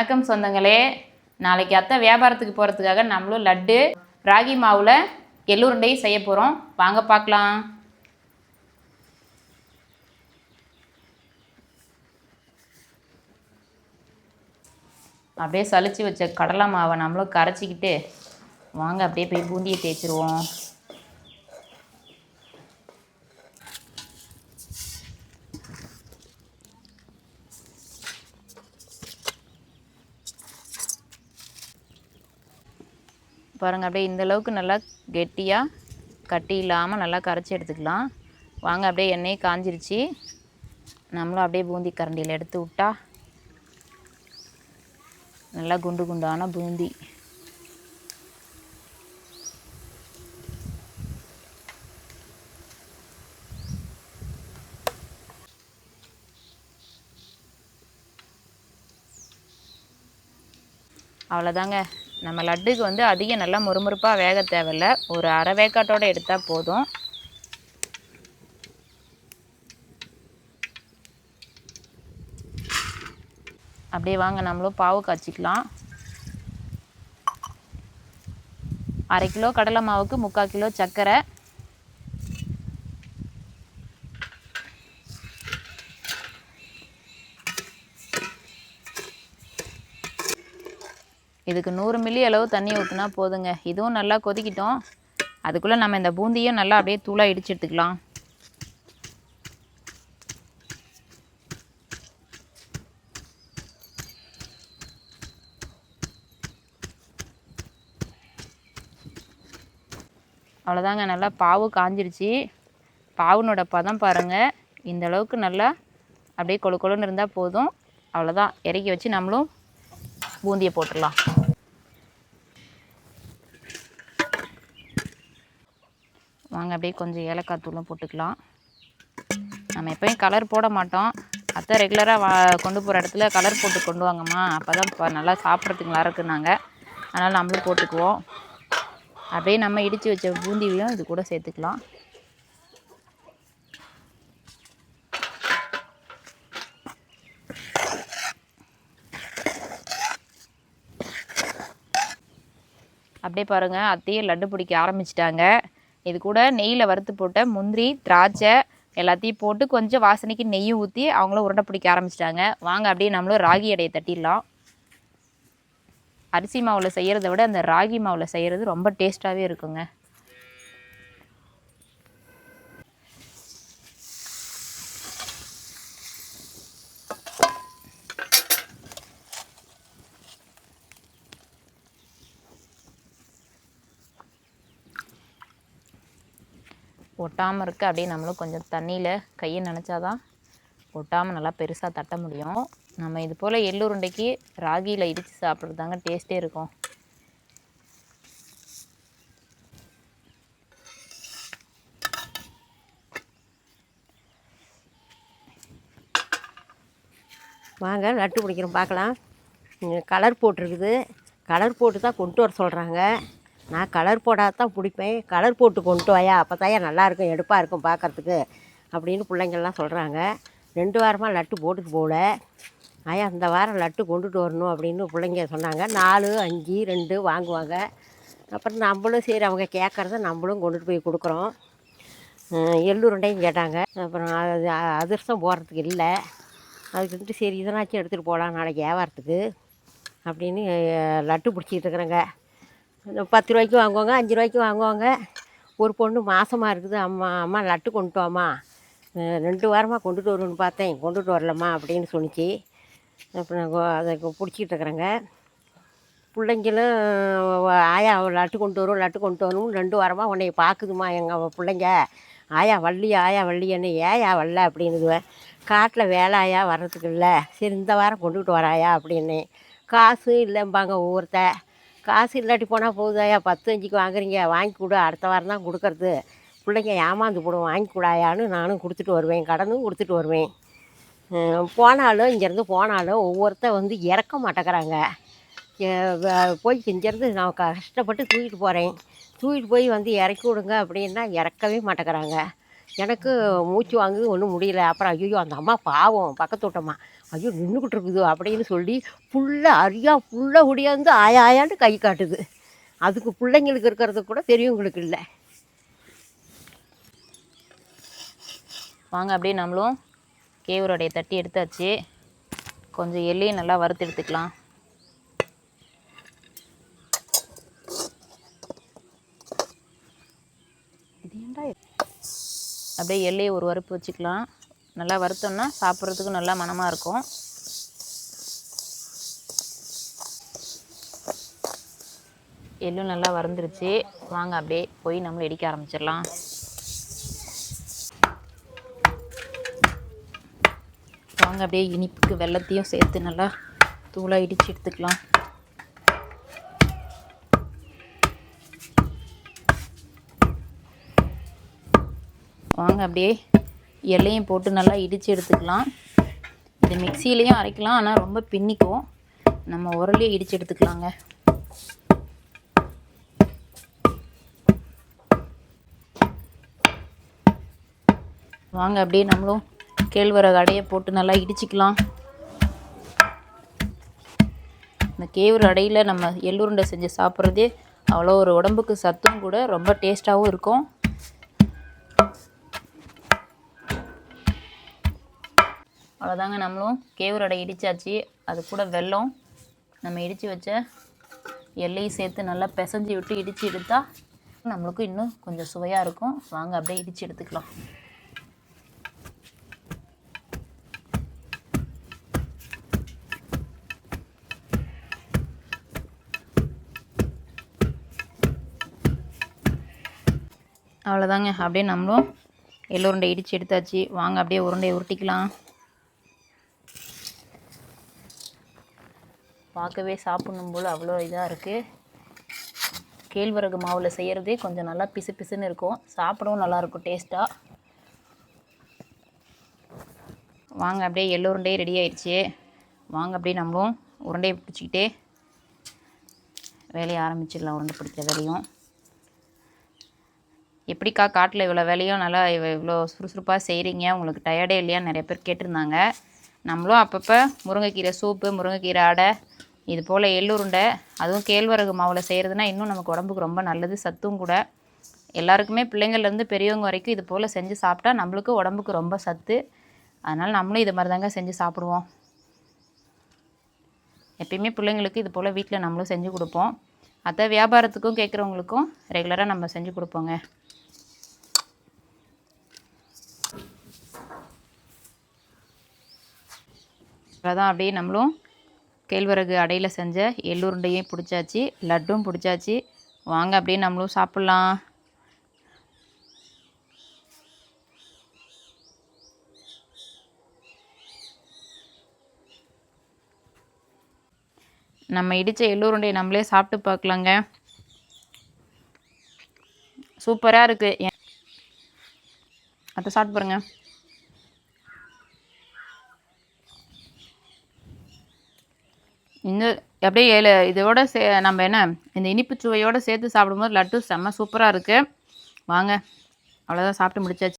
வணக்கம் சொந்தங்களே. நாளைக்கு அத்தை வியாபாரத்துக்கு போகிறதுக்காக நம்மளும் லட்டு ராகி மாவில் எள்ளுருண்டையும் செய்ய போகிறோம். வாங்க பார்க்கலாம். அப்படியே சலிச்சு வச்ச கடலை மாவை நம்மளும் கரைச்சிக்கிட்டு வாங்க அப்படியே போய் பூந்தியை தேய்ச்சிருவோம். பாருங்கள், அப்படியே இந்தளவுக்கு நல்லா கெட்டியாக கட்டி இல்லாமல் நல்லா கரைச்சி எடுத்துக்கலாம். வாங்க அப்படியே எண்ணெய் காஞ்சிருச்சு. நம்மளும் அப்படியே பூந்தி கரண்டியில் எடுத்து விட்டா நல்லா குண்டு குண்டான பூந்தி. அவ்வளோதாங்க. நம்ம லட்டுக்கு வந்து அதிகம் நல்லா முறுமுறுப்பாக வேக தேவையில்லை. ஒரு அரை வேக்காட்டோடு எடுத்தால் போதும். அப்படியே வாங்க நம்மளும் பாவு காய்ச்சிக்கலாம். 1/2 கிலோ கடலை மாவுக்கு 3/4 கிலோ சர்க்கரை, இதுக்கு 100 மில்லி அளவு தண்ணி ஊற்றினா போதுங்க. இதுவும் நல்லா கொதிக்கிட்டோம். அதுக்குள்ளே நம்ம இந்த பூந்தியும் நல்லா அப்படியே தூளாக இடிச்சு எடுத்துக்கலாம். அவ்வளோதாங்க, நல்லா பாவு காஞ்சிருச்சு. பாவுனோட பதம் பாருங்கள். இந்த அளவுக்கு நல்லா அப்படியே கொழு கொழுன்னு இருந்தால் போதும். அவ்வளோதான், இறக்கி வச்சு நம்மளும் பூந்தியை போட்டுடலாம். வாங்க அப்படியே கொஞ்சம் ஏலக்காய் தூளும் போட்டுக்கலாம். நம்ம எப்போயும் கலர் போட மாட்டோம். அத்தை ரெகுலராக கொண்டு போகிற இடத்துல கலர் போட்டு கொண்டு வாங்கம்மா, அப்போ தான் நல்லா சாப்பிட்றதுக்கு நல்லா இருக்குன்னாங்க. அதனால் நம்மளும் போட்டுக்குவோம். அப்படியே நம்ம இடித்து வச்ச பூந்தியும் இது கூட சேர்த்துக்கலாம். அப்படியே பாருங்கள், அத்தையும் லட்டு பிடிக்க ஆரம்பிச்சிட்டாங்க. இது கூட நெய்யில் வறுத்து போட்ட முந்திரி, திராட்சை எல்லாத்தையும் போட்டு கொஞ்சம் வாசனைக்கு நெய்யும் ஊற்றி அவங்களும் உருண்டை பிடிக்க ஆரம்பிச்சிட்டாங்க. வாங்க அப்படியே நம்மளும் ராகி எடையை தட்டிடலாம். அரிசி மாவில் செய்கிறத விட அந்த ராகி மாவில் செய்கிறது ரொம்ப டேஸ்ட்டாகவே இருக்குங்க. ஒட்டாமல் இருக்க அப்படியே நம்மளும் கொஞ்சம் தண்ணியில் கையை நனைச்சாதான் ஒட்டாமல் நல்லா பெருசாக தட்ட முடியும். நம்ம இது போல் எள்ளுருண்டைக்கு ராகியில் இடித்து சாப்பிட்றது தாங்க டேஸ்ட்டே இருக்கும். வாங்க லட்டு பிடிக்கிறோம் பார்க்கலாம். கலர் போட்டிருக்குது. கலர் போட்டு தான் கொண்டு வர சொல்கிறாங்க. நான் கலர் போடாத தான் பிடிப்பேன். கலர் போட்டு கொண்டு வாயா, அப்போ தாயா நல்லாயிருக்கும், எடுப்பாக இருக்கும் பார்க்குறதுக்கு அப்படின்னு பிள்ளைங்கள்லாம் சொல்கிறாங்க. 2 வாரமாக லட்டு போட்டுக்கு போகல. ஆயா இந்த வாரம் லட்டு கொண்டுட்டு வரணும் அப்படின்னு பிள்ளைங்க சொன்னாங்க. 4, 5, 2 வாங்குவாங்க. அப்புறம் நம்மளும் சரி அவங்க கேட்குறத நம்மளும் கொண்டுட்டு போய் கொடுக்குறோம். எள்ளுருண்டையும் கேட்டாங்க. அப்புறம் அதிர்ஷ்டம் போடுறதுக்கு இல்லை. அதுக்குன்ட்டு சரி இதனாச்சும் எடுத்துகிட்டு போகலாம் நாளைக்கு வியாபாரத்துக்கு அப்படின்னு லட்டு பிடிச்சிக்கிட்டு இருக்கிறேங்க. 10 ரூபாய்க்கு வாங்குவாங்க, 5 ரூபாய்க்கு வாங்குவாங்க. ஒரு பொண்ணு மாசமாக இருக்குது, அம்மா லட்டு கொண்டுட்டு வாம்மா, 2 வாரமாக கொண்டுட்டு வருவேன்னு பார்த்தேன், கொண்டுட்டு வரலம்மா அப்படின்னு சொன்னிச்சு. அப்புறம் அதை பிடிச்சிக்கிட்டு இருக்கிறேங்க. பிள்ளைங்களும் ஆயா லட்டு கொண்டு வரும் லட்டு கொண்டு வரணும் 2 வாரமாக உன்னைய பார்க்குதுமா எங்கள் பிள்ளைங்க. ஆயா வள்ளியன்னு ஏயா வரல அப்படின்னுதுவேன். காட்டில் வேலையா வர்றதுக்கு இல்லை, சரி இந்த வாரம் கொண்டுகிட்டு வராயா அப்படின்னு. காசு இல்லைம்பாங்க ஒவ்வொருத்த. காசு இல்லாட்டி போனால் போகுதாயா, 10, 5க்கு வாங்குறீங்க, வாங்கி கொடு, அடுத்த வாரம் தான் கொடுக்கறது, பிள்ளைங்க ஏமாந்து போடும், வாங்கி கூடாயான்னு நானும் கொடுத்துட்டு வருவேன், கடனும் கொடுத்துட்டு வருவேன். போனாலும் இங்கேருந்து போனாலும் ஒவ்வொருத்தர் வந்து இறக்க மாட்டேங்கிறாங்க. போய் இங்கேருந்து நான் கஷ்டப்பட்டு தூக்கிட்டு போகிறேன், தூக்கிட்டு போய் வந்து இறக்கி விடுங்க அப்படின்னா இறக்கவே மாட்டேங்கிறாங்க. எனக்கு மூச்சு வாங்குது, ஒன்றும் முடியல. அப்புறம் ஐயோ அந்த அம்மா பாவம், பக்கத்து விட்டம்மா ஐயோ நின்றுக்கிட்டு இருக்குது அப்படின்னு சொல்லி ஃபுல்லாக அரியா ஃபுல்லாக ஒடியாந்து ஆயாண்டு கை காட்டுது. அதுக்கு பிள்ளைங்களுக்கு இருக்கிறது கூட பெரியவங்களுக்கு இல்லை. வாங்க அப்படியே நம்மளும் கேவுருடைய தட்டி எடுத்தாச்சு. கொஞ்சம் எள்ளையும் நல்லா வறுத்து எடுத்துக்கலாம். அப்படியே எள்ளையை ஒரு வறுப்பு வச்சுக்கலாம். நல்லா வறுத்தோம்னா சாப்பிட்றதுக்கு நல்லா மணமாக இருக்கும். எள்ளும் நல்லா வறுந்துருச்சு. வாங்க அப்படியே போய் நம்மளும் இடிக்க ஆரம்பிச்சிடலாம். வாங்க அப்படியே இனிப்புக்கு வெல்லத்தையும் சேர்த்து நல்லா தூளாக இடித்து எடுத்துக்கலாம். வாங்க அப்படியே எல்லையும் போட்டு நல்லா இடித்து எடுத்துக்கலாம். இது மிக்சியிலையும் அரைக்கலாம், ஆனால் ரொம்ப பின்னிக்கும். நம்ம உரலையே இடித்து எடுத்துக்கலாங்க. வாங்க அப்படியே நம்மளும் கேழ்வரகு அடையை போட்டு நல்லா இடிச்சிக்கலாம். இந்த கேழ்வரகு அடையில் நம்ம எள்ளுருண்டை செஞ்சு சாப்பிட்றதே அவ்வளோ ஒரு உடம்புக்கு சத்தும் கூட, ரொம்ப டேஸ்ட்டாகவும் இருக்கும். அவ்வளோதாங்க, நம்மளும் கேவுரு அடை இடித்தாச்சு. அது கூட வெல்லம், நம்ம இடித்து வச்ச எல்லையும் சேர்த்து நல்லா பிசைஞ்சு விட்டு இடித்து எடுத்தால் நம்மளுக்கும் இன்னும் கொஞ்சம் சுவையாக இருக்கும். வாங்க அப்படியே இடித்து எடுத்துக்கலாம். அவ்வளோதாங்க, அப்படியே நம்மளும் எள்ளுருண்டை இடித்து எடுத்தாச்சு. வாங்க அப்படியே உருண்டையை உருட்டிக்கலாம். பார்க்கவே சாப்பிடணும் போல் அவ்வளோ இதாக இருக்குது. கேழ்வரகு மாவில் செய்கிறதே கொஞ்சம் நல்லா பிசு பிசுன்னு இருக்கும். சாப்பிடவும் நல்லாயிருக்கும் டேஸ்ட்டாக. வாங்க அப்படியே எள்ளுருண்டையே ரெடி ஆயிடுச்சு. வாங்க அப்படியே நம்மளும் உருண்டையை பிடிச்சிக்கிட்டே வேலையை ஆரம்பிச்சிடலாம். உருண்டை பிடிக்கிற வேலையும் எப்படிக்கா காட்டில் இவ்வளோ வேலையும் நல்லா இவ்வளோ சுறுசுறுப்பாக செய்கிறீங்க, உங்களுக்கு டயர்டே இல்லையான்னு நிறைய பேர் கேட்டிருந்தாங்க. நம்மளும் அப்பப்போ முருங்கைக்கீரை சூப்பு, முருங்கைக்கீரை அடை, இது போல் எள்ளுருண்டை, அதுவும் கேழ்வரகு மாவில் செய்கிறதுனா இன்னும் நமக்கு உடம்புக்கு ரொம்ப நல்லது, சத்தும் கூட. எல்லாருக்குமே பிள்ளைங்கள்லேருந்து பெரியவங்க வரைக்கும் இது போல் செஞ்சு சாப்பிட்டா நம்மளுக்கு உடம்புக்கு ரொம்ப சத்து. அதனால் நம்மளும் இது மாதிரி தாங்க செஞ்சு சாப்பிடுவோம். எப்பயுமே பிள்ளைங்களுக்கு இது போல் வீட்டில் நம்மளும் செஞ்சு கொடுப்போம். அதை வியாபாரத்துக்கும் கேட்குறவங்களுக்கும் ரெகுலராக நம்ம செஞ்சு கொடுப்போங்க. அதான் அப்படியே நம்மளும் கேழ்வரகு அடையில் செஞ்ச எள்ளுருண்டையும் பிடிச்சாச்சு, லட்டும் பிடிச்சாச்சு. வாங்க அப்படியே நம்மளும் சாப்பிட்லாம். நம்ம இடித்த எள்ளுருண்டையை நம்மளே சாப்பிட்டு பார்க்கலாங்க. சூப்பராக இருக்குது. அதை சாப்பிட்டு பாருங்க. இந்த அப்படியே இதோட நம்ம என்ன இந்த இனிப்பு சுவையோடு சேர்த்து சாப்பிடும்போது லட்டு செம்ம சூப்பராக இருக்குது. வாங்க, அவ்வளோதான், சாப்பிட்டு முடிச்சாச்சு.